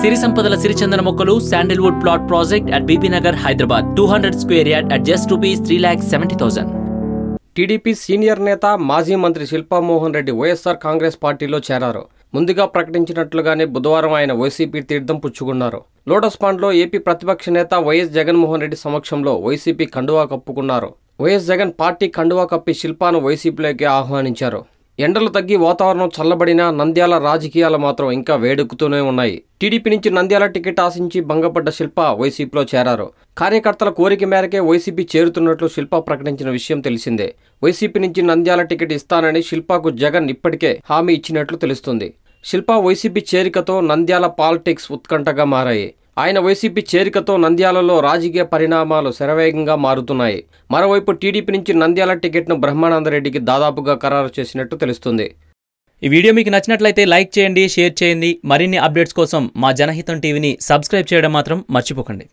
సిరి సంపదల సిరిచందన మొక్కలు Sandalwood plot project at BP Nagar, Hyderabad. 200 square yard at just ₹3,70,000. TDP senior నేత మాజీ మంత్రి శిల్పా మోహన్ రెడ్డి వైఎస్ఆర్ కాంగ్రెస్ పార్టీలో చేరారు. ముందుగా ప్రకటించినట్లుగానే బుధవారం ఆయన వైసీపీ తీర్థం పుచ్చుకున్నారు. లోటస్ పాండ్లో ఏపీ ప్రతిపక్ష నేత వైఎస్ జగన్మోహన్ రెడ్డి సమక్షంలో వైసీపీ కండువా కప్పుకున్నారు. వైఎస్ జగన్ పార్టీ కండువా కప్పి శిల్పాను వైసీపీలోకి ఆహ్వానించారు. ఎండలు తగ్గి వాతావరణం చల్లబడినా నంద్యాల రాజకీయాలు మాత్రం ఇంకా వేడెక్కుతూనే ఉన్నాయి. టీడీపీ నుంచి నంద్యాల టికెట్ ఆశించి భంగపడ్డ శిల్ప వైసీపీలో చేరారు. కార్యకర్తల కోరిక మేరకే వైసీపీ చేరుతున్నట్లు శిల్ప ప్రకటించిన విషయం తెలిసిందే. వైసీపీ నుంచి నంద్యాల టికెట్ ఇస్తానని శిల్పకు జగన్ ఇప్పటికే హామీ ఇచ్చినట్లు తెలుస్తుంది. శిల్ప వైసీపీ చేరికతో నంద్యాల పాలిటిక్స్ ఉత్కంఠగా మారాయి. ఆయన వైసీపీ చేరికతో నంద్యాలలో రాజకీయ పరిణామాలు శరవేగంగా మారుతున్నాయి. మరోవైపు టీడీపీ నుంచి నంద్యాల టికెట్ను బ్రహ్మానందరెడ్డికి దాదాపుగా ఖరారు చేసినట్టు తెలుస్తుంది. ఈ వీడియో మీకు నచ్చినట్లయితే లైక్ చేయండి, షేర్ చేయండి. మరిన్ని అప్డేట్స్ కోసం మా జనహితం టీవీని సబ్స్క్రైబ్ చేయడం మాత్రం మర్చిపోకండి.